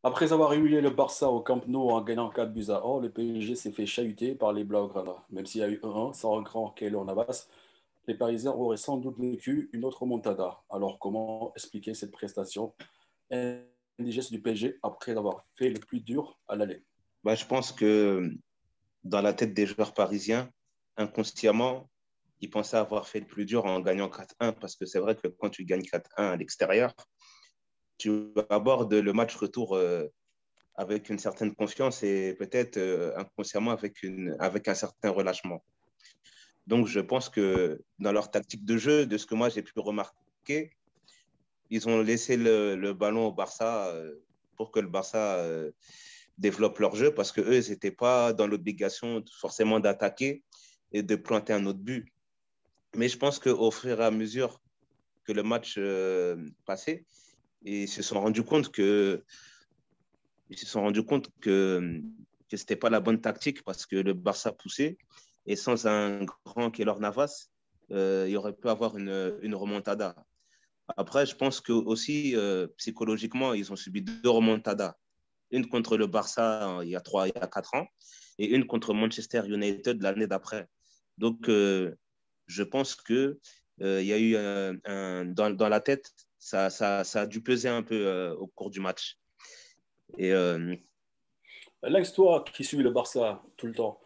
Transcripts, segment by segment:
Après avoir humilié le Barça au Camp Nou en gagnant 4 buts à 1, le PSG s'est fait chahuter par les Blaugrana. Même s'il y a eu 1-1 sans grand Keylor Navas, les Parisiens auraient sans doute vécu une autre remontada. Alors comment expliquer cette prestation indigeste du PSG après avoir fait le plus dur à l'aller? Bah, je pense que dans la tête des joueurs parisiens, inconsciemment, ils pensaient avoir fait le plus dur en gagnant 4-1 parce que c'est vrai que quand tu gagnes 4-1 à l'extérieur, tu abordes le match retour avec une certaine confiance et peut-être inconsciemment avec un certain relâchement. Donc, je pense que dans leur tactique de jeu, de ce que moi j'ai pu remarquer, ils ont laissé le ballon au Barça pour que le Barça développe leur jeu parce qu'eux, ils n'étaient pas dans l'obligation forcément d'attaquer et de planter un autre but. Mais je pense qu'au fur et à mesure que le match passait, ils se sont rendus compte ils se sont rendus compte que ce n'était pas la bonne tactique parce que le Barça poussait et sans un grand Keylor Navas, il aurait pu avoir une remontada. Après, je pense que aussi psychologiquement, ils ont subi deux remontadas. Une contre le Barça il y a 4 ans et une contre Manchester United l'année d'après. Donc, je pense que il y a eu dans la tête, ça a dû peser un peu au cours du match. Et Alex, toi qui suis le Barça tout le temps,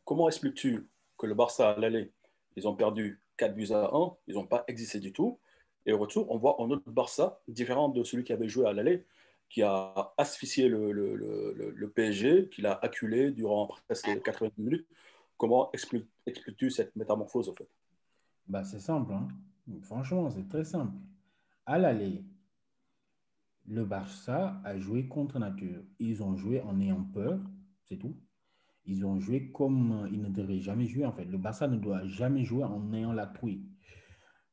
comment expliques-tu que le Barça à l'aller, ils ont perdu 4 buts à 1, ils n'ont pas existé du tout, et au retour, on voit un autre Barça différent de celui qui avait joué à l'aller, qui a asphyxié le PSG, qui l'a acculé durant presque 80 minutes. Comment expliques-tu cette métamorphose, en fait? Bah, c'est simple, hein. Franchement, c'est très simple. À l'aller, le Barça a joué contre nature. Ils ont joué en ayant peur, c'est tout. Ils ont joué comme ils ne devraient jamais jouer, en fait. Le Barça ne doit jamais jouer en ayant la trouille.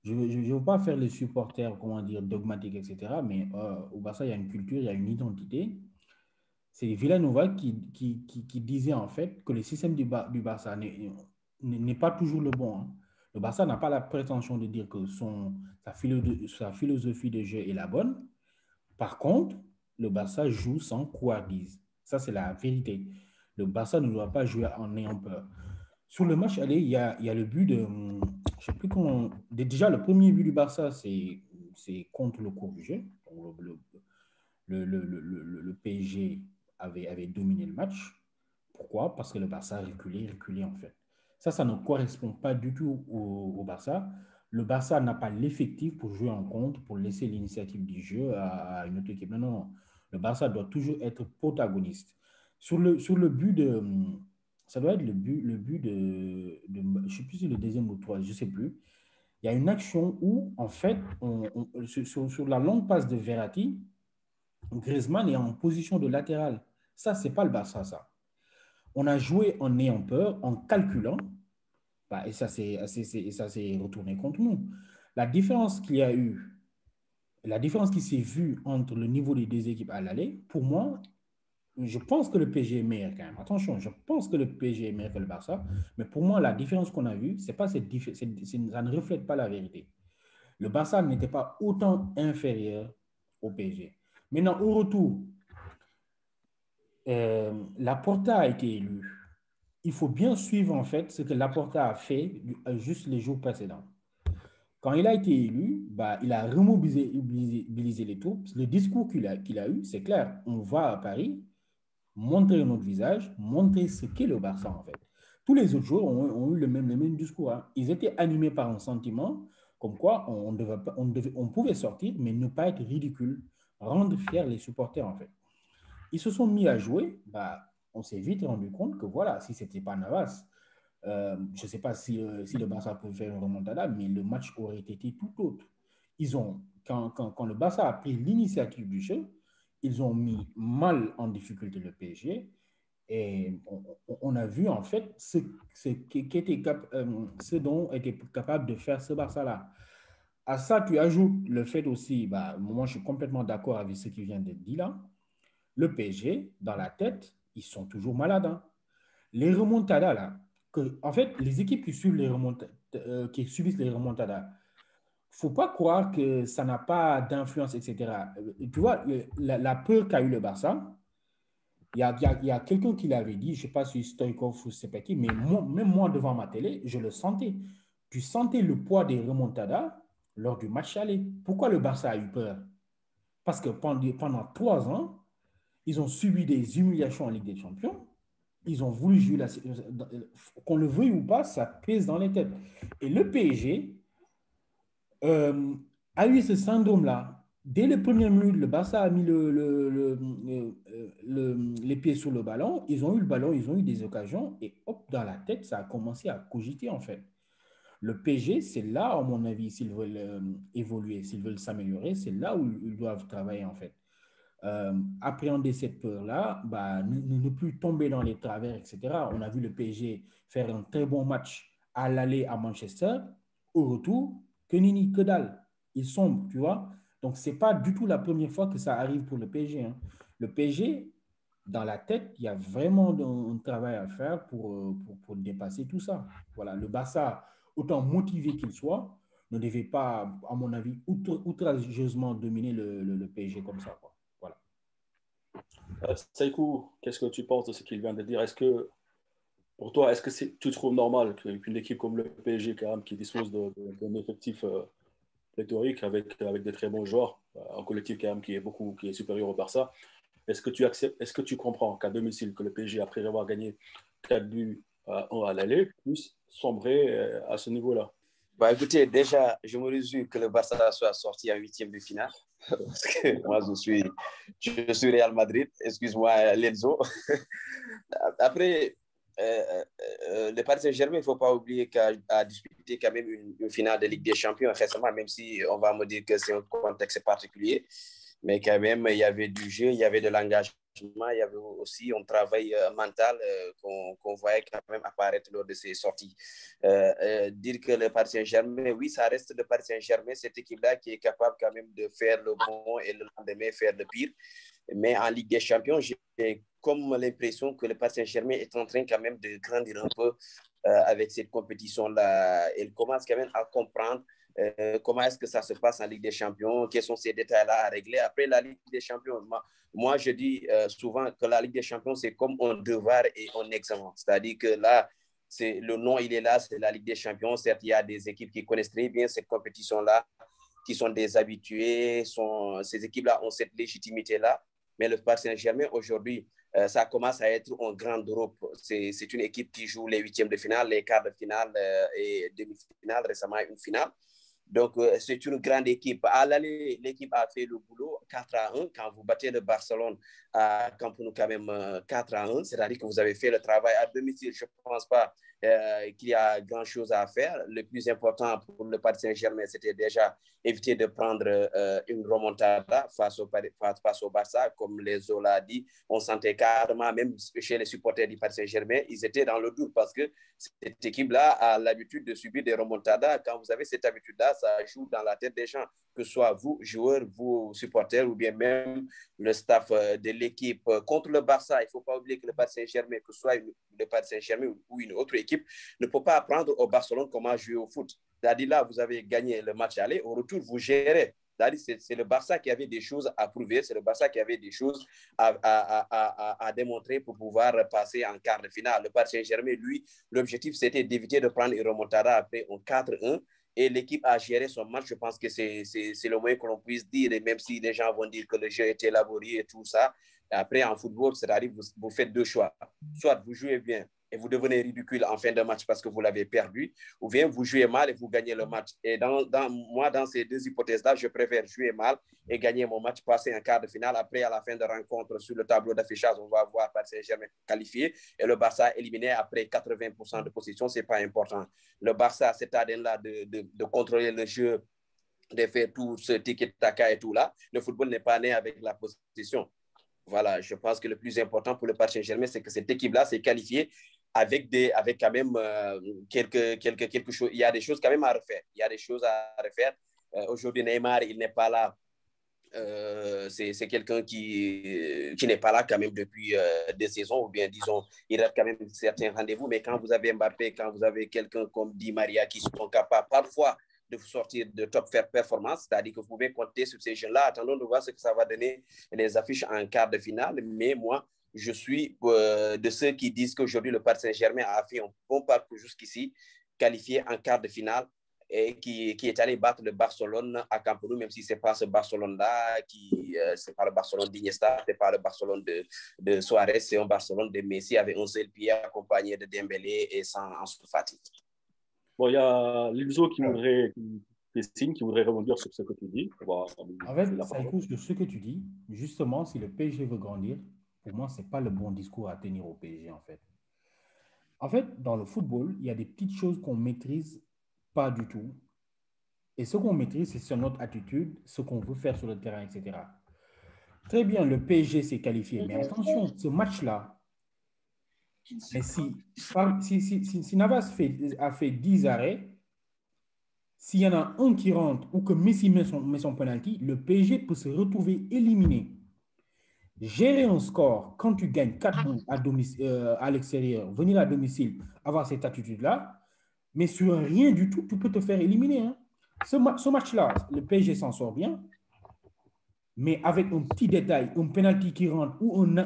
Je ne veux pas faire les supporters, comment dire, dogmatiques, etc. Mais au Barça, il y a une culture, il y a une identité. C'est Villanova qui disait en fait que le système du Barça n'est pas toujours le bon, hein. Le Barça n'a pas la prétention de dire que sa philosophie de jeu est la bonne. Par contre, le Barça joue sans couardise. Ça, c'est la vérité. Le Barça ne doit pas jouer en ayant peur. Sur le match aller, il y a le but de. Je sais plus comment. Déjà, le premier but du Barça, c'est contre le cours du jeu. Donc, le PSG avait dominé le match. Pourquoi? Parce que le Barça a reculé en fait. Ça ne correspond pas du tout au Barça. Le Barça n'a pas l'effectif pour jouer en contre, pour laisser l'initiative du jeu à une autre équipe. Non, non, non. Le Barça doit toujours être protagoniste. Sur le but de. Ça doit être le but je ne sais plus si le deuxième ou le troisième, je ne sais plus. Il y a une action où, en fait, sur la longue passe de Verratti, Griezmann est en position de latéral. Ça, c'est pas le Barça, ça. On a joué en ayant peur, en calculant, bah, et ça s'est retourné contre nous. La différence qu'il y a eu, la différence qui s'est vue entre le niveau des deux équipes à l'aller, pour moi, je pense que le PSG est meilleur quand même. Attention, je pense que le PSG est meilleur que le Barça, mais pour moi, la différence qu'on a vue, c'est pas ça ne reflète pas la vérité. Le Barça n'était pas autant inférieur au PSG. Maintenant, au retour, Laporta a été élu. Il faut bien suivre en fait ce que Laporta a fait juste les jours précédents. Quand il a été élu, bah, il a remobilisé les troupes. Le discours qu'il a eu, c'est clair. On va à Paris, montrer notre visage, montrer ce qu'est le Barça en fait. Tous les autres joueurs ont eu le même discours, hein. Ils étaient animés par un sentiment comme quoi on pouvait sortir, mais ne pas être ridicule, rendre fiers les supporters en fait. Ils se sont mis à jouer, bah, on s'est vite rendu compte que voilà, si ce n'était pas Navas, je ne sais pas si le Barça pouvait faire une remontada, mais le match aurait été tout autre. Quand le Barça a pris l'initiative du jeu, ils ont mis mal en difficulté le PSG et on a vu en fait ce dont était capable de faire ce Barça-là. À ça, tu ajoutes le fait aussi, bah, moi je suis complètement d'accord avec ce qui vient d'être dit là. Le PSG, dans la tête, ils sont toujours malades, hein. Les remontadas, là, en fait, les équipes qui subissent les remontadas, faut pas croire que ça n'a pas d'influence, etc. Tu vois, la peur qu'a eu le Barça, il y a quelqu'un qui l'avait dit, je ne sais pas si Stoïkov ou je ne sais pas qui, mais moi, même moi devant ma télé, je le sentais. Tu sentais le poids des remontadas lors du match aller. Pourquoi le Barça a eu peur? Parce que pendant 3 ans, ils ont subi des humiliations en Ligue des Champions. Ils ont voulu jouer qu'on le veuille ou pas, ça pèse dans les têtes. Et le PSG euh, a eu ce syndrome-là. Dès les premières minutes, le Barça a mis les pieds sur le ballon. Ils ont eu le ballon, ils ont eu des occasions. Et hop, dans la tête, ça a commencé à cogiter en fait. Le PSG, c'est là, à mon avis, s'ils veulent évoluer, s'ils veulent s'améliorer, c'est là où ils doivent travailler en fait. Appréhender cette peur-là, bah, ne plus tomber dans les travers, etc. On a vu le PSG faire un très bon match à l'aller à Manchester. Au retour, que nini, que dalle. Ils sombrent, tu vois. Donc, ce n'est pas du tout la première fois que ça arrive pour le PSG. Hein. Le PSG, dans la tête, il y a vraiment un travail à faire pour dépasser tout ça. Voilà, le Barça, autant motivé qu'il soit, ne devait pas, à mon avis, outrageusement dominer le PSG comme ça, quoi. Voilà. Saïkou, qu'est-ce que tu penses de ce qu'il vient de dire? Est-ce que, pour toi, est-ce que tu trouves normal qu'une équipe comme le PSG, quand même, qui dispose d'un effectif pléthorique avec des très bons joueurs, un collectif quand même qui est supérieur au Barça, est-ce que tu acceptes, est-ce que tu comprends qu'à domicile, que le PSG, après avoir gagné 4 buts à 1 à l'aller, puisse sombrer à ce niveau-là? Bah, écoutez, déjà, je me réjouis que le Barça soit sorti en huitième de finale. Parce que moi, je suis Real Madrid. Excuse-moi, Lenzo. Après, le Paris Saint-Germain, il ne faut pas oublier qu'a disputé quand même une finale de Ligue des Champions récemment, même si on va me dire que c'est un contexte particulier. Mais quand même, il y avait du jeu, il y avait de l'engagement, il y avait aussi un travail mental qu'on voyait quand même apparaître lors de ces sorties. Dire que le Paris Saint-Germain, oui, ça reste le Paris Saint-Germain, cette équipe-là qui est capable quand même de faire le bon et le lendemain faire le pire. Mais en Ligue des Champions, j'ai comme l'impression que le Paris Saint-Germain est en train quand même de grandir un peu avec cette compétition-là. Il commence quand même à comprendre comment est-ce que ça se passe en Ligue des Champions, quels sont ces détails-là à régler. Après la Ligue des Champions, moi je dis souvent que la Ligue des Champions, c'est comme un devoir et un examen. C'est-à-dire que là, le nom, il est là, c'est la Ligue des Champions. Certes, il y a des équipes qui connaissent très bien cette compétition-là, qui sont des habitués. Ces équipes-là ont cette légitimité-là. Mais le Paris Saint-Germain, aujourd'hui, ça commence à être un grand groupe. C'est une équipe qui joue les huitièmes de finale, les quarts de finale et demi-finale, récemment une finale. Donc, c'est une grande équipe. À l'aller, l'équipe a fait le boulot 4-1. Quand vous battez le Barcelone à Camp Nou, quand même 4-1, c'est-à-dire que vous avez fait le travail à domicile. Je ne pense pas qu'il y a grand-chose à faire. Le plus important pour le Paris Saint-Germain, c'était déjà éviter de prendre une remontada face au Barça. Comme les Zola a dit, on sentait carrément, même chez les supporters du Paris Saint-Germain, ils étaient dans le doute parce que cette équipe-là a l'habitude de subir des remontadas. Quand vous avez cette habitude-là, ça joue dans la tête des gens, que ce soit vous, joueurs, vous, supporters, ou bien même le staff de l'équipe. Contre le Barça, il ne faut pas oublier que le Paris Saint-Germain, que ce soit le Paris Saint-Germain ou une autre équipe, ne peut pas apprendre au Barcelone comment jouer au foot. C'est-à-dire là, vous avez gagné le match aller, au retour, vous gérez. C'est le Barça qui avait des choses à prouver, c'est le Barça qui avait des choses à démontrer pour pouvoir passer en quart de finale. Le Paris Saint-Germain, lui, l'objectif, c'était d'éviter de prendre une remontada après un 4-1. Et l'équipe a géré son match. Je pense que c'est le moins que l'on puisse dire. Et même si les gens vont dire que le jeu était laborieux et tout ça, après, en football, c'est-à-dire vous faites deux choix. Soit vous jouez bien et vous devenez ridicule en fin de match parce que vous l'avez perdu, ou bien vous jouez mal et vous gagnez le match. Et moi, dans ces deux hypothèses-là, je préfère jouer mal et gagner mon match, passer en quart de finale. Après, à la fin de rencontre, sur le tableau d'affichage, on va voir Paris Saint-Germain qualifié et le Barça éliminé après 80% de possession. Ce n'est pas important. Le Barça, cette année-là de contrôler le jeu, de faire tout ce tiki-taka et tout là. Le football n'est pas né avec la possession. Voilà, je pense que le plus important pour le Paris Saint-Germain, c'est que cette équipe-là s'est qualifiée avec quand même quelque chose. Il y a des choses quand même à refaire. Il y a des choses à refaire. Aujourd'hui, Neymar, il n'est pas là. C'est quelqu'un qui n'est pas là quand même depuis des saisons, ou bien disons, il rate quand même certains rendez-vous. Mais quand vous avez Mbappé, quand vous avez quelqu'un comme Di Maria qui sont capables parfois de vous sortir de top performance, c'est-à-dire que vous pouvez compter sur ces jeunes-là. Attendons de voir ce que ça va donner les affiches en quart de finale. Mais moi, je suis de ceux qui disent qu'aujourd'hui, le Paris Saint-Germain a fait un bon parcours jusqu'ici, qualifié en quart de finale et qui est allé battre le Barcelone à Camp Nou, même si ce n'est pas ce Barcelone-là, ce n'est pas le Barcelone d'Iniesta, ce n'est pas le Barcelone de Suarez, c'est un Barcelone de Messi avec un seul pied accompagné de Dembélé et sans Ansu Fati. Bon, il y a Lilzo qui voudrait rebondir sur ce que tu dis. En fait, ça écoute sur ce que tu dis. Justement, si le PSG veut grandir, pour moi, ce n'est pas le bon discours à tenir au PSG, en fait. En fait, dans le football, il y a des petites choses qu'on maîtrise pas du tout. Et ce qu'on maîtrise, c'est notre attitude, ce qu'on veut faire sur le terrain, etc. Très bien, le PSG s'est qualifié. Mais attention, ce match-là, mais si Navas a fait 10 arrêts, s'il y en a un qui rentre ou que Messi met son penalty, le PSG peut se retrouver éliminé. Gérer un score quand tu gagnes 4-1 à l'extérieur, venir à domicile, avoir cette attitude-là, mais sur un rien du tout, tu peux te faire éliminer. Hein. Ce match-là, le PSG s'en sort bien, mais avec un petit détail, un penalty qui rentre ou un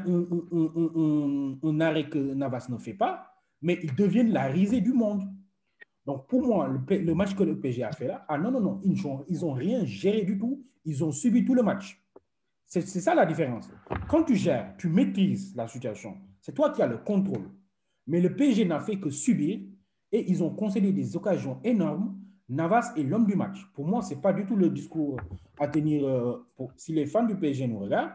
arrêt que Navas ne fait pas, mais ils deviennent la risée du monde. Donc, pour moi, le match que le PSG a fait là, non, ils n'ont rien géré du tout, ils ont subi tout le match. C'est ça la différence. Quand tu gères, tu maîtrises la situation, c'est toi qui as le contrôle. Mais le PSG n'a fait que subir et ils ont concédé des occasions énormes. Navas est l'homme du match. Pour moi, ce n'est pas du tout le discours à tenir. Si les fans du PSG nous regardent,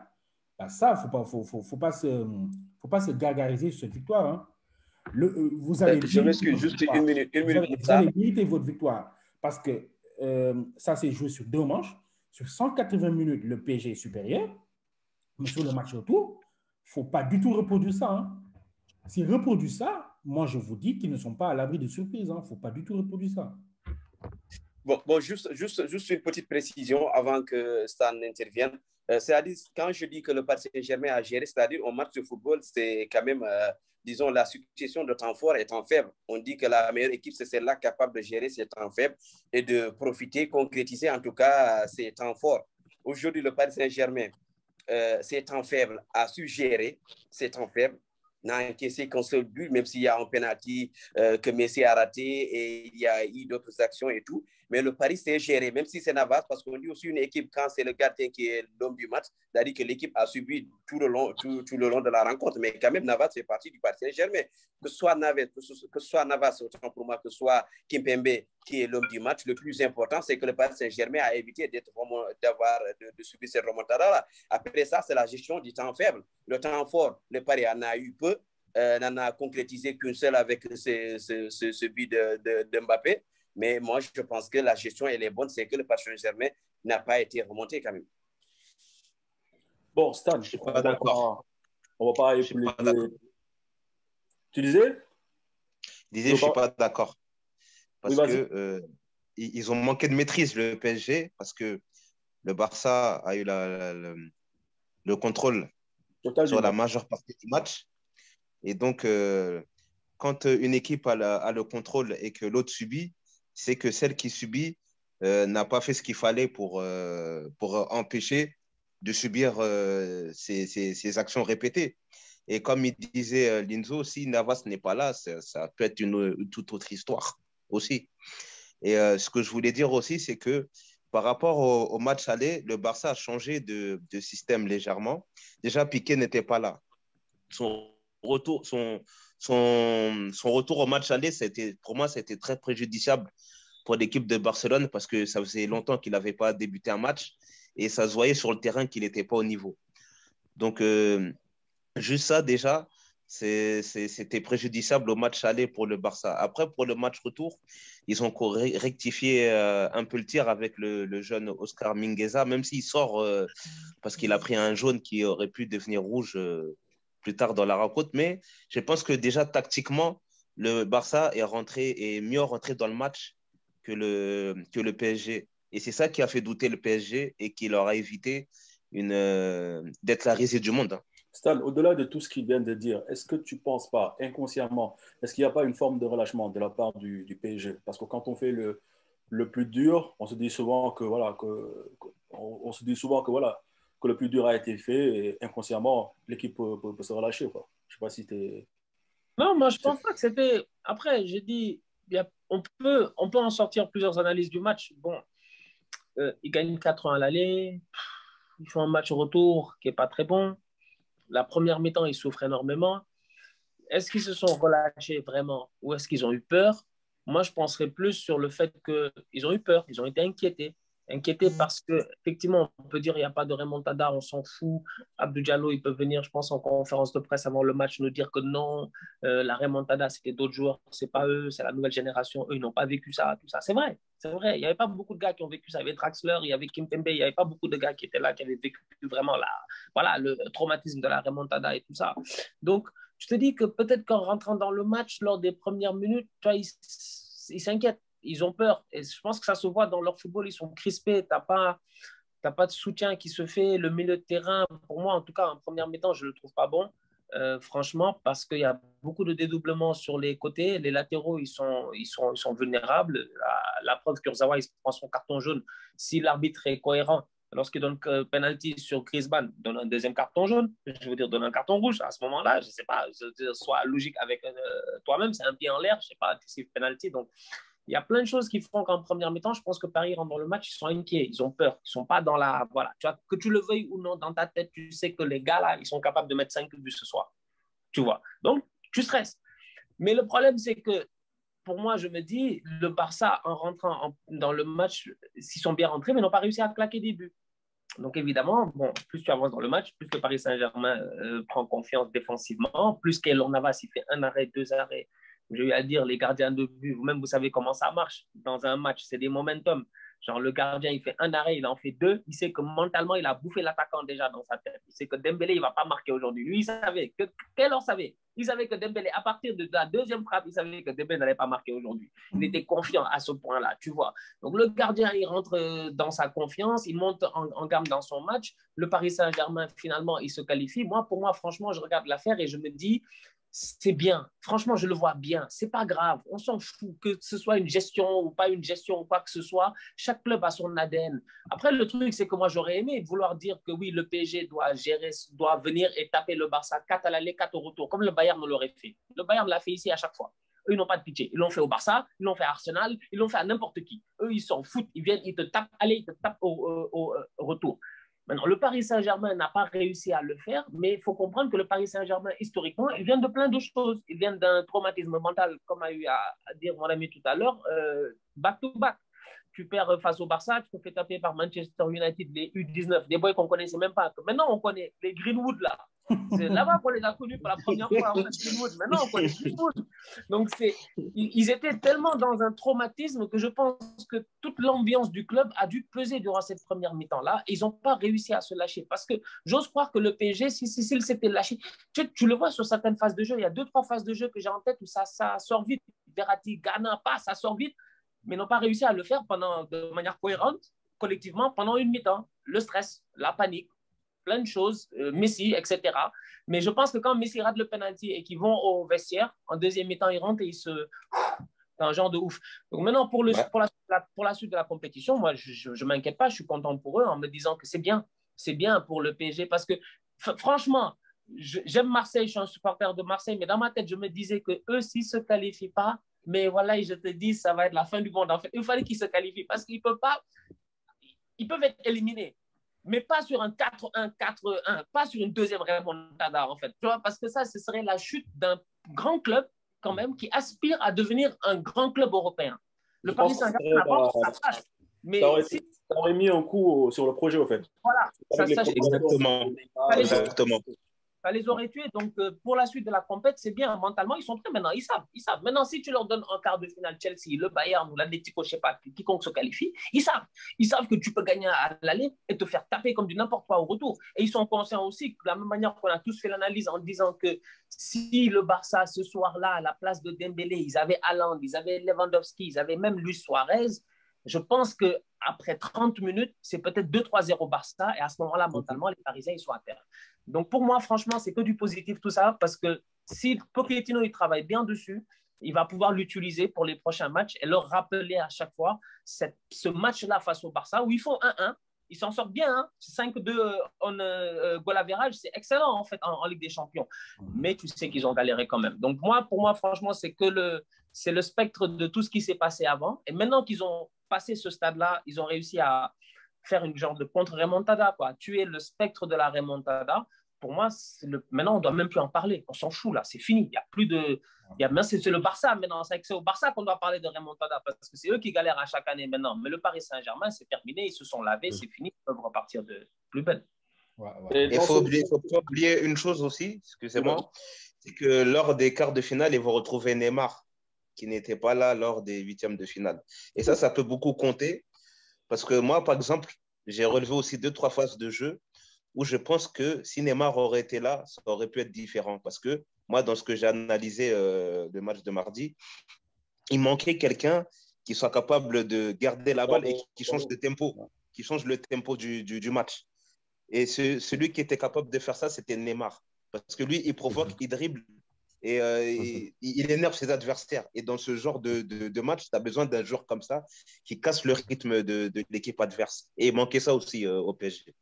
ben ça, il ne faut pas se gargariser sur cette victoire. Hein. Vous avez je m'excuse, juste une minute vous avez mérité votre victoire parce que ça s'est joué sur 2 manches. Sur 180 minutes, le PSG est supérieur. Mais sur le match retour, il ne faut pas du tout reproduire ça. Hein. S'ils reproduisent ça, moi, je vous dis qu'ils ne sont pas à l'abri de surprises. Il ne faut pas du tout reproduire ça. Bon, juste une petite précision avant que Stan n'intervienne. C'est-à-dire, quand je dis que le Paris Saint-Germain a géré, c'est-à-dire, un match de football, c'est quand même, disons, la succession de temps forts et temps faibles. On dit que la meilleure équipe, c'est celle-là capable de gérer ses temps faibles et de profiter, concrétiser en tout cas ses temps forts. Aujourd'hui, le Paris Saint-Germain, ses temps faibles, a su gérer ses temps faibles, n'a encaissé qu'un seul but, même s'il y a un penalty que Messi a raté et il y a eu d'autres actions et tout. Mais le Paris s'est géré, même si c'est Navas, parce qu'on dit aussi une équipe, quand c'est le gardien qui est l'homme du match, c'est-à-dire que l'équipe a subi tout le long de la rencontre. Mais quand même, Navas fait partie du Paris Saint-Germain. Que ce soit Navas, autant pour moi, que ce soit Kimpembe, qui est l'homme du match, le plus important, c'est que le Paris Saint-Germain a évité de subir cette remontada-là. Après ça, c'est la gestion du temps faible. Le temps fort, le Paris en a eu peu, n'en a concrétisé qu'une seule avec ce but de Mbappé. Mais moi, je pense que la gestion, elle est bonne. C'est que le Paris Saint-Germain n'a pas été remonté quand même. Bon, Stan, je ne suis pas d'accord. On ne va pas écouler. Tu disais? Je ne suis pas d'accord. Parce que ils ont manqué de maîtrise, le PSG, parce que le Barça a eu le contrôle sur la majeure partie du match. Et donc, quand une équipe a le contrôle et que l'autre subit, c'est que celle qui subit n'a pas fait ce qu'il fallait pour empêcher de subir ces actions répétées. Et comme il disait Linzo, si Navas n'est pas là, ça peut être une toute autre histoire aussi. Et ce que je voulais dire aussi, c'est que par rapport au match aller, le Barça a changé de système légèrement. Déjà, Piqué n'était pas là. Son retour au match aller, pour moi, c'était très préjudiciable pour l'équipe de Barcelone parce que ça faisait longtemps qu'il n'avait pas débuté un match et ça se voyait sur le terrain qu'il n'était pas au niveau. Donc, juste ça, déjà, c'était préjudiciable au match aller pour le Barça. Après, pour le match retour, ils ont rectifié un peu le tir avec le jeune Oscar Mingueza, même s'il sort parce qu'il a pris un jaune qui aurait pu devenir rouge plus tard dans la rencontre. Mais je pense que déjà, tactiquement, le Barça est mieux rentré dans le match que le PSG. Et c'est ça qui a fait douter le PSG et qui leur a évité d'être la risée du monde. Hein. Stan, au-delà de tout ce qu'il vient de dire, est-ce que tu ne penses pas, inconsciemment, est-ce qu'il n'y a pas une forme de relâchement de la part du PSG? Parce que quand on fait le plus dur, on se dit souvent que, voilà, on se dit souvent que, voilà, que le plus dur a été fait et inconsciemment, l'équipe peut se relâcher, quoi. Je ne sais pas si tu es... Non, moi, je pense pas que c'était. Après, j'ai dit, on peut en sortir plusieurs analyses du match. Bon, ils gagnent 4-1 à l'aller. Ils font un match retour qui n'est pas très bon. La première mi-temps, ils souffrent énormément. Est-ce qu'ils se sont relâchés vraiment ou est-ce qu'ils ont eu peur? Moi, je penserais plus sur le fait qu'ils ont eu peur, ils ont été inquiétés. Inquiétés parce qu'effectivement, on peut dire qu'il n'y a pas de remontada, on s'en fout. Abdou Diallo, il peut venir, je pense, en conférence de presse avant le match, nous dire que non, la remontada, c'était d'autres joueurs, c'est pas eux, c'est la nouvelle génération, eux, ils n'ont pas vécu ça, tout ça. C'est vrai, c'est vrai. Il n'y avait pas beaucoup de gars qui ont vécu ça. Il y avait Draxler, il y avait Kimpembe, il n'y avait pas beaucoup de gars qui étaient là, qui avaient vécu vraiment voilà, le traumatisme de la remontada et tout ça. Donc, je te dis que peut-être qu'en rentrant dans le match, lors des premières minutes, tu vois, ils s'inquiètent, ils ont peur. Et je pense que ça se voit dans leur football, ils sont crispés, tu n'as pas de soutien qui se fait. Le milieu de terrain, pour moi, en tout cas, en première mi-temps, je ne le trouve pas bon, franchement, parce qu'il y a beaucoup de dédoublements sur les côtés. Les latéraux, ils sont vulnérables. La preuve, Kurzawa, il prend son carton jaune. Si l'arbitre est cohérent, lorsqu'il donne penalty sur Griezmann, donne un deuxième carton jaune, je veux dire, donne un carton rouge. À ce moment-là, je ne sais pas, sois logique avec toi-même, c'est un pied en l'air, je ne sais pas, tu sais, penalty. Donc, il y a plein de choses qui font qu'en première mi-temps, je pense que Paris rentre dans le match, ils sont inquiets, ils ont peur, ils ne sont pas dans la. Voilà, tu vois, que tu le veuilles ou non, dans ta tête, tu sais que les gars là, ils sont capables de mettre 5 buts ce soir. Tu vois. Donc, tu stresses. Mais le problème, c'est que pour moi, je me dis, le Barça, en rentrant dans le match, s'ils sont bien rentrés, mais n'ont pas réussi à claquer des buts. Donc, évidemment, bon, plus tu avances dans le match, plus le Paris Saint-Germain prend confiance défensivement, plus Keylor Navas, il fait un arrêt, deux arrêts. J'ai eu à dire, les gardiens de but, vous-même, vous savez comment ça marche dans un match, c'est des momentum. Genre, le gardien, il fait un arrêt, il en fait deux. Il sait que mentalement, il a bouffé l'attaquant déjà dans sa tête. Il sait que Dembélé, il ne va pas marquer aujourd'hui. Lui, il savait. Keylor savait. Il savait que Dembélé, à partir de la deuxième frappe, il savait que Dembélé n'allait pas marquer aujourd'hui. Il était confiant à ce point-là, tu vois. Donc, le gardien, il rentre dans sa confiance, il monte en gamme dans son match. Le Paris Saint-Germain, finalement, il se qualifie. Pour moi, franchement, je regarde l'affaire et je me dis, c'est bien. Franchement, je le vois bien. C'est pas grave. On s'en fout que ce soit une gestion ou pas une gestion ou quoi que ce soit. Chaque club a son ADN. Après, le truc, c'est que moi, j'aurais aimé vouloir dire que oui, le PSG doit venir et taper le Barça 4 à l'aller, 4 au retour, comme le Bayern l'aurait fait. Le Bayern l'a fait ici à chaque fois. Eux, ils n'ont pas de pitié. Ils l'ont fait au Barça, ils l'ont fait à Arsenal, ils l'ont fait à n'importe qui. Eux, ils s'en foutent. Ils viennent, ils te tapent, allez, ils te tapent au retour. Maintenant, le Paris Saint-Germain n'a pas réussi à le faire, mais il faut comprendre que le Paris Saint-Germain, historiquement, il vient de plein de choses. Il vient d'un traumatisme mental, comme a eu à dire mon ami tout à l'heure, back-to-back. Tu perds face au Barça, tu te fais taper par Manchester United, les U19, des boys qu'on ne connaissait même pas. Maintenant, on connaît les Greenwood, là. C'est là-bas qu'on les a connus pour la première fois, en fait, Greenwood. Maintenant, on connaît Greenwood. Donc, ils étaient tellement dans un traumatisme que je pense que toute l'ambiance du club a dû peser durant cette première mi-temps-là. Ils n'ont pas réussi à se lâcher. Parce que j'ose croire que le PSG, s'il s'était lâché, tu le vois sur certaines phases de jeu, il y a 2-3 phases de jeu que j'ai en tête où ça sort vite. Verratti, Ghana, pas, ça sort vite, mais n'ont pas réussi à le faire de manière cohérente, collectivement, pendant une mi-temps. Le stress, la panique, plein de choses, Messi, etc. Mais je pense que quand Messi rate le penalty et qu'ils vont au vestiaire, en deuxième mi-temps, ils rentrent et ils se... C'est un genre de ouf. Donc maintenant, pour la suite de la compétition, moi, je ne m'inquiète pas, je suis content pour eux en me disant que c'est bien pour le PSG parce que, franchement, j'aime Marseille, je suis un supporter de Marseille, mais dans ma tête, je me disais que eux, s'ils ne se qualifient pas, mais voilà, je te dis, ça va être la fin du monde. En fait, il fallait qu'ils se qualifient parce qu'ils peuvent pas... Ils peuvent être éliminés, mais pas sur un 4-1, 4-1, pas sur une deuxième remontada, en fait. Tu vois, parce que ça, ce serait la chute d'un grand club, quand même, qui aspire à devenir un grand club européen. Le Paris Saint-Germain avance sa tâche. Mais ça aurait mis un coup sur le projet, au fait. Voilà. Exactement. Ça les aurait tués. Donc, pour la suite de la compète, c'est bien. Mentalement, ils sont prêts maintenant. Ils savent. Maintenant, si tu leur donnes en quart de finale Chelsea, le Bayern ou l'Atlético, je ne sais pas, quiconque se qualifie, ils savent. Ils savent que tu peux gagner à l'aller et te faire taper comme du n'importe quoi au retour. Et ils sont conscients aussi que de la même manière qu'on a tous fait l'analyse en disant que si le Barça, ce soir-là, à la place de Dembélé, ils avaient Haaland, ils avaient Lewandowski, ils avaient même Luis Suarez, je pense qu'après 30 minutes, c'est peut-être 2-3-0 Barça. Et à ce moment-là, mentalement, les Parisiens, ils sont à terre. Donc, pour moi, franchement, c'est que du positif tout ça. Parce que si Pochettino, il travaille bien dessus, il va pouvoir l'utiliser pour les prochains matchs et leur rappeler à chaque fois ce match-là face au Barça où ils font 1-1. Ils s'en sortent bien. Hein. 5-2 en goal average, c'est excellent en fait en Ligue des Champions. Mais tu sais qu'ils ont galéré quand même. Donc pour moi, franchement, c'est le spectre de tout ce qui s'est passé avant. Et maintenant qu'ils ont passé ce stade-là, ils ont réussi à faire une genre de contre-remontada, quoi. Tuer le spectre de la remontada. Pour moi, maintenant, on ne doit même plus en parler. On s'en fout, là. C'est fini. Il n'y a plus de... C'est le Barça maintenant. C'est au Barça qu'on doit parler de remontada parce que c'est eux qui galèrent à chaque année maintenant. Mais le Paris Saint-Germain, c'est terminé. Ils se sont lavés. C'est fini. Ils peuvent repartir de plus belle. Il ne faut pas oublier une chose aussi, excusez-moi, c'est que lors des quarts de finale, ils vont retrouver Neymar, qui n'était pas là lors des huitièmes de finale. Et ça peut beaucoup compter. Parce que moi, par exemple, j'ai relevé aussi 2-3 phases de jeu où je pense que si Neymar aurait été là, ça aurait pu être différent. Parce que moi, dans ce que j'ai analysé le match de mardi, il manquait quelqu'un qui soit capable de garder la balle et qui change de tempo, qui change le tempo du match. Et celui qui était capable de faire ça, c'était Neymar. Parce que lui, il provoque, il dribble et il énerve ses adversaires. Et dans ce genre de match, tu as besoin d'un joueur comme ça qui casse le rythme de l'équipe adverse. Et il manquait ça aussi au PSG.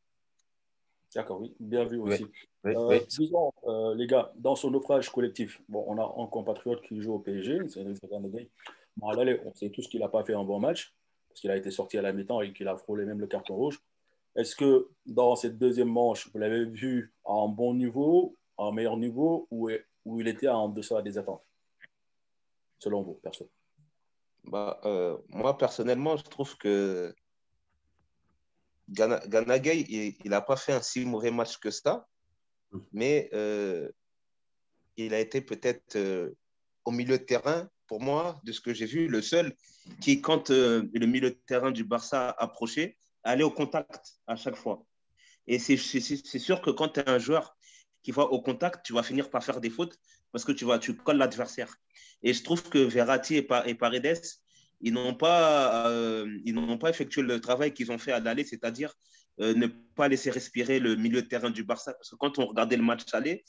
D'accord, oui, bien vu aussi. Oui. Disons, les gars, dans son naufrage collectif, bon, on a un compatriote qui joue au PSG, c'est Ganagué. Bon, là, on sait tous qu'il n'a pas fait un bon match, parce qu'il a été sorti à la mi-temps et qu'il a frôlé même le carton rouge. Est-ce que dans cette deuxième manche, vous l'avez vu à un bon niveau, à un meilleur niveau, ou il était en deçà des attentes, selon vous, perso? Moi, personnellement, je trouve que Gana Gueye, il n'a pas fait un si mauvais match que ça, mais il a été peut-être au milieu de terrain, pour moi, de ce que j'ai vu, le seul qui, quand le milieu de terrain du Barça approchait, allait au contact à chaque fois. Et c'est sûr que quand tu es un joueur qui va au contact, tu vas finir par faire des fautes parce que tu colles l'adversaire. Et je trouve que Verratti et Paredes, ils n'ont pas effectué le travail qu'ils ont fait à l'aller, c'est-à-dire ne pas laisser respirer le milieu de terrain du Barça. Parce que quand on regardait le match aller,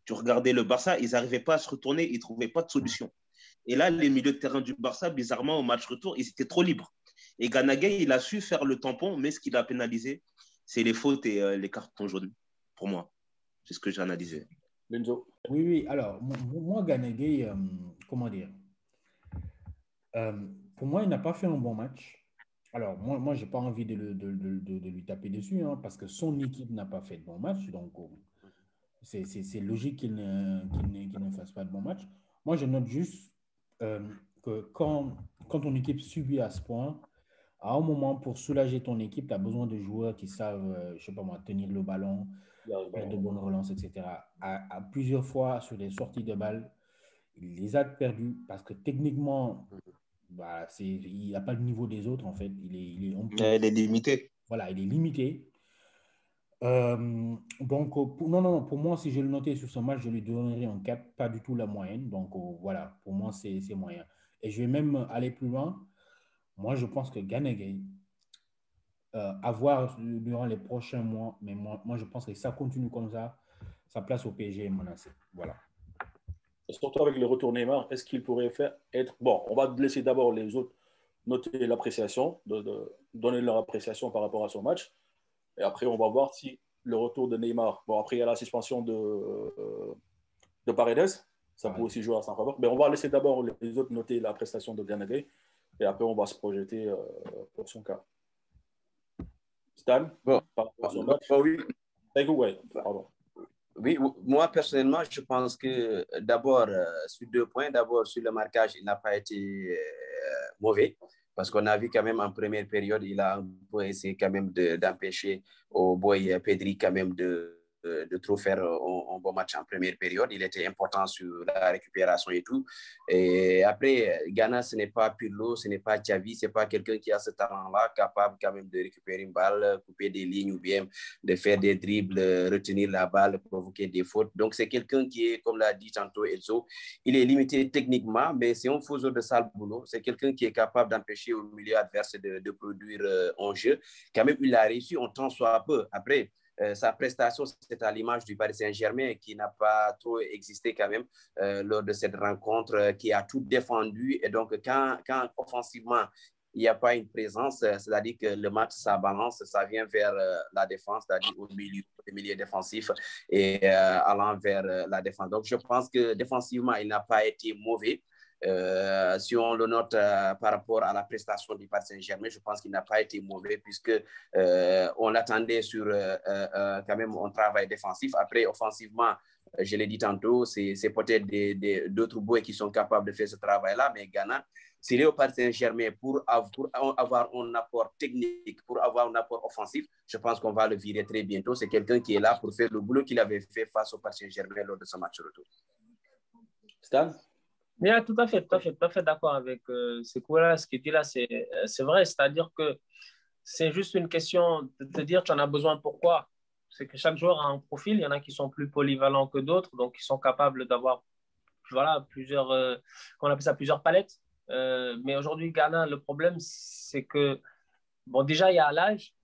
tu regardais le Barça, ils n'arrivaient pas à se retourner, ils ne trouvaient pas de solution. Et là, les milieux de terrain du Barça, bizarrement, au match retour, ils étaient trop libres. Et Ganagay, il a su faire le tampon, mais ce qu'il a pénalisé, c'est les fautes et les cartons jaunes, pour moi. C'est ce que j'ai analysé. Lenzo. Oui. Alors, moi Ganagay, comment dire pour moi, il n'a pas fait un bon match. Alors, moi je n'ai pas envie de lui taper dessus, hein, parce que son équipe n'a pas fait de bon match. Donc, c'est logique qu'il ne fasse pas de bon match. Moi, je note juste que quand ton équipe subit à ce point, à un moment, pour soulager ton équipe, tu as besoin de joueurs qui savent, je ne sais pas moi, tenir le ballon, faire de bonnes relances, etc. À plusieurs fois, sur des sorties de balles, il les a perdus parce que techniquement, il n'a pas le niveau des autres, en fait. Il est limité. Voilà, il est limité. Donc, pour moi, si je le notais sur ce match, je lui donnerais un 4, pas du tout la moyenne. Donc, voilà, pour moi, c'est moyen. Et je vais même aller plus loin. Moi, je pense que Ganagay, à voir durant les prochains mois, mais moi, je pense que si ça continue comme ça, sa place au PSG est menacée. Voilà. Et surtout avec le retour Neymar, est-ce qu'il pourrait être... Bon, on va laisser d'abord les autres noter l'appréciation, de donner leur appréciation par rapport à son match. Et après, on va voir si le retour de Neymar... Bon, après, il y a la suspension de Paredes. Ça peut aussi jouer à sa faveur. Mais on va laisser d'abord les autres noter la prestation de Ganagay. Et après, on va se projeter pour son cas. Stan, par rapport à son match. Pardon. Oui, moi personnellement, je pense que d'abord, sur 2 points, d'abord sur le marquage, il n'a pas été mauvais parce qu'on a vu quand même en première période, il a un peu essayé quand même d'empêcher au boy Pedri quand même de trop faire un bon match en première période. Il était important sur la récupération et tout. Et après, Ghana, ce n'est pas Pirlo, ce n'est pas Xavi, ce n'est pas quelqu'un qui a ce talent-là, capable quand même de récupérer une balle, couper des lignes ou bien de faire des dribbles, retenir la balle, provoquer des fautes. Donc, c'est quelqu'un qui est, comme l'a dit tantôt Elzo, il est limité techniquement, mais c'est un faiseur de sale boulot. C'est quelqu'un qui est capable d'empêcher au milieu adverse de produire un jeu. Quand même, il a réussi, on tant soit peu. Après, sa prestation, c'est à l'image du Paris Saint-Germain qui n'a pas trop existé quand même lors de cette rencontre, qui a tout défendu. Et donc, quand offensivement, il n'y a pas une présence, c'est-à-dire que le match, ça balance, ça vient vers la défense, c'est-à-dire au milieu défensif et allant vers la défense. Donc, je pense que défensivement, il n'a pas été mauvais. Si on le note par rapport à la prestation du Paris Saint-Germain, je pense qu'il n'a pas été mauvais puisque on l'attendait sur quand même un travail défensif. Après, offensivement, je l'ai dit tantôt, c'est peut-être d'autres boys qui sont capables de faire ce travail-là, mais Ghana, s'il est au Paris Saint-Germain pour avoir un apport technique, pour avoir un apport offensif, je pense qu'on va le virer très bientôt. C'est quelqu'un qui est là pour faire le boulot qu'il avait fait face au Paris Saint-Germain lors de ce match retour. Stan? Yeah, tout à fait d'accord avec ce qu'il dit là, c'est vrai, c'est-à-dire que c'est juste une question de te dire tu en as besoin pourquoi. C'est que chaque joueur a un profil, il y en a qui sont plus polyvalents que d'autres, donc ils sont capables d'avoir plusieurs, on appelle ça plusieurs palettes. Mais aujourd'hui, Ghana, le problème, c'est que, bon, déjà, il y a l'âge,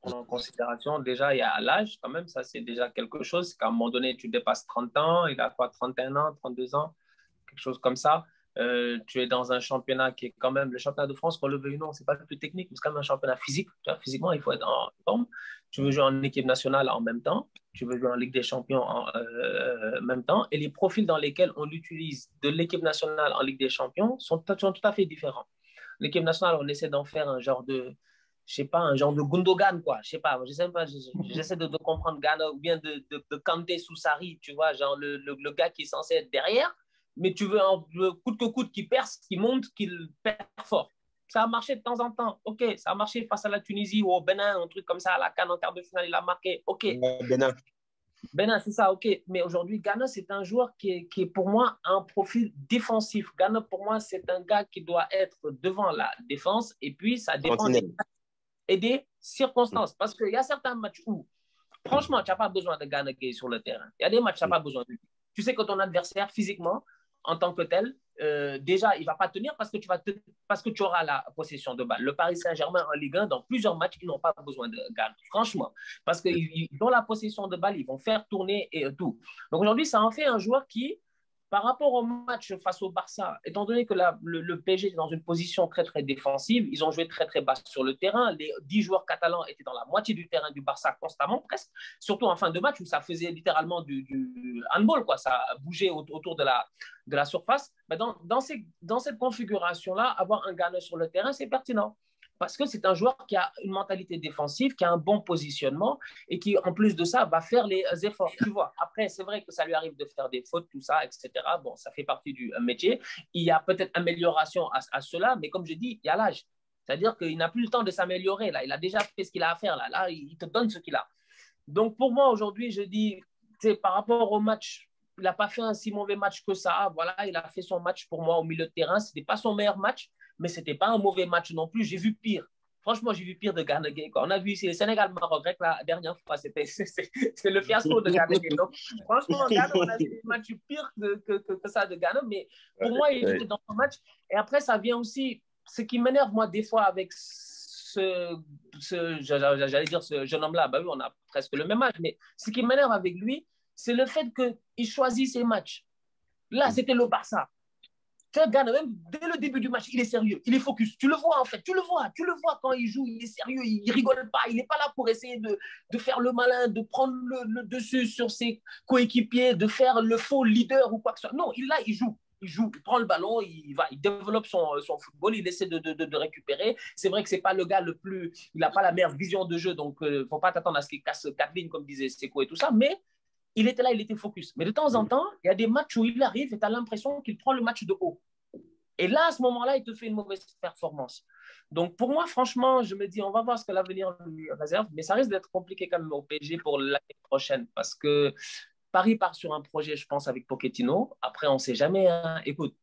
en considération, déjà, il y a l'âge quand même, ça c'est déjà quelque chose, c'est qu'à un moment donné, tu dépasses 30 ans, il a quoi, 31 ans, 32 ans, quelque chose comme ça. Tu es dans un championnat qui est quand même le championnat de France, qu'on le veuille ou non, c'est pas le plus technique, mais c'est quand même un championnat physique. Tu vois, physiquement, il faut être en forme. Tu veux jouer en équipe nationale en même temps, tu veux jouer en Ligue des Champions en même temps, et les profils dans lesquels on l'utilise de l'équipe nationale en Ligue des Champions sont tout à fait différents. L'équipe nationale, on essaie d'en faire un genre de, je sais pas, un genre de Gundogan, quoi. Je sais pas, j'essaie de comprendre Ghana ou bien de Kanté Soussari, tu vois, genre le gars qui est censé être derrière, mais tu veux coûte que coûte qu'il perce, qu'il monte, qu'il performe. Ça a marché de temps en temps, ok. Ça a marché face à la Tunisie ou au Bénin, un truc comme ça, à la CAN en quart de finale, il a marqué, ok. Bénin, c'est ça, ok. Mais aujourd'hui, Ghana, c'est un joueur qui est pour moi un profil défensif. Ghana, pour moi, c'est un gars qui doit être devant la défense et puis ça dépend des circonstances. Parce qu'il y a certains matchs où, franchement, tu n'as pas besoin de Ghana qui est sur le terrain. Il y a des matchs, tu n'as pas besoin de lui. Tu sais que ton adversaire, physiquement, en tant que tel, déjà, il ne va pas tenir parce que tu auras la possession de balle. Le Paris Saint-Germain en Ligue 1, dans plusieurs matchs, ils n'ont pas besoin de Ghana, franchement. Parce qu'ils ont la possession de balle, ils vont faire tourner et tout. Donc aujourd'hui, ça en fait un joueur qui, par rapport au match face au Barça, étant donné que le PSG est dans une position très, très défensive, ils ont joué très, très bas sur le terrain. Les 10 joueurs catalans étaient dans la moitié du terrain du Barça constamment, presque, surtout en fin de match où ça faisait littéralement du handball, quoi. Ça bougeait autour de la surface. Mais dans cette configuration-là, avoir un Ghana sur le terrain, c'est pertinent. Parce que c'est un joueur qui a une mentalité défensive, qui a un bon positionnement et qui, en plus de ça, va faire les efforts. Tu vois, après, c'est vrai que ça lui arrive de faire des fautes, tout ça, etc. Bon, ça fait partie du métier. Il y a peut-être amélioration à cela, mais comme je dis, il y a l'âge. C'est-à-dire qu'il n'a plus le temps de s'améliorer. Là, il a déjà fait ce qu'il a à faire. Là, il te donne ce qu'il a. Donc, pour moi, aujourd'hui, je dis, par rapport au match, il n'a pas fait un si mauvais match que ça. Voilà, il a fait son match pour moi au milieu de terrain. Ce n'était pas son meilleur match, mais ce n'était pas un mauvais match non plus. J'ai vu pire. Franchement, j'ai vu pire de Gana Gueye. On a vu ici le Sénégal-Maroc la dernière fois. C'était le fiasco de Gana Gueye. Donc, franchement, Ghana, on a vu des matchs pires que ça de Ghana. Mais pour moi, il était dans son match. Et après, ça vient aussi. Ce qui m'énerve, moi, des fois, avec j'allais dire ce jeune homme-là, bah oui, on a presque le même âge, mais ce qui m'énerve avec lui, c'est le fait qu'il choisit ses matchs. Là, c'était le Barça. Ghana, même dès le début du match, il est sérieux, il est focus. Tu le vois en fait, tu le vois quand il joue, il est sérieux, il rigole pas, il n'est pas là pour essayer de faire le malin, de prendre le dessus sur ses coéquipiers, de faire le faux leader ou quoi que ce soit. Non, là, il joue. Il prend le ballon, il développe son football, il essaie de récupérer. C'est vrai que c'est pas le gars le plus, il n'a pas la meilleure vision de jeu, donc faut pas t'attendre à ce qu'il casse 4 lignes comme disait Seko et tout ça, mais il était là, il était focus. Mais de temps en temps, il y a des matchs où il arrive et tu as l'impression qu'il prend le match de haut. Et là, à ce moment-là, il te fait une mauvaise performance. Donc, pour moi, franchement, je me dis, on va voir ce que l'avenir lui réserve, mais ça risque d'être compliqué quand même au PSG pour l'année prochaine parce que Paris part sur un projet, je pense, avec Pochettino. Après, on ne sait jamais. Hein. Écoute,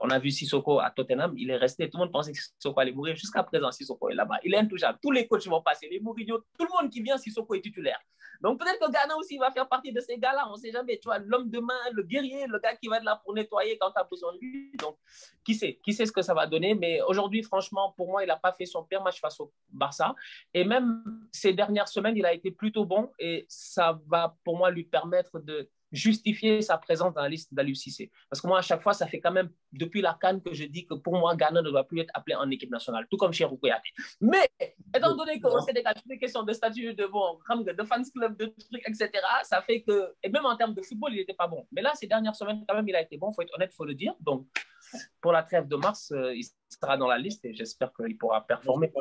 On a vu Sissoko à Tottenham, il est resté. Tout le monde pensait que Sissoko allait mourir. Jusqu'à présent, Sissoko est là-bas. Il est intouchable. Tous les coachs vont passer. Les Mourinho, tout le monde qui vient, Sissoko est titulaire. Donc peut-être que Ghana aussi va faire partie de ces gars-là. On ne sait jamais. Tu vois, l'homme de main, le guerrier, le gars qui va être là pour nettoyer quand tu as besoin de lui. Donc qui sait ce que ça va donner. Mais aujourd'hui, franchement, pour moi, il n'a pas fait son pire match face au Barça. Et même ces dernières semaines, il a été plutôt bon. Et ça va, pour moi, lui permettre de justifier sa présence dans la liste d'Aliou Cissé. Parce que moi, à chaque fois, ça fait quand même depuis la CAN que je dis que pour moi, Ghana ne doit plus être appelé en équipe nationale, tout comme Cheikhou Kouyaté. Mais, étant donné qu'on s'est dégagé des questions de statut, de fans club, de trucs, etc., ça fait que, et même en termes de football, il n'était pas bon. Mais là, ces dernières semaines, quand même, il a été bon, il faut être honnête, il faut le dire. Donc, pour la trêve de mars, il sera dans la liste et j'espère qu'il pourra performer.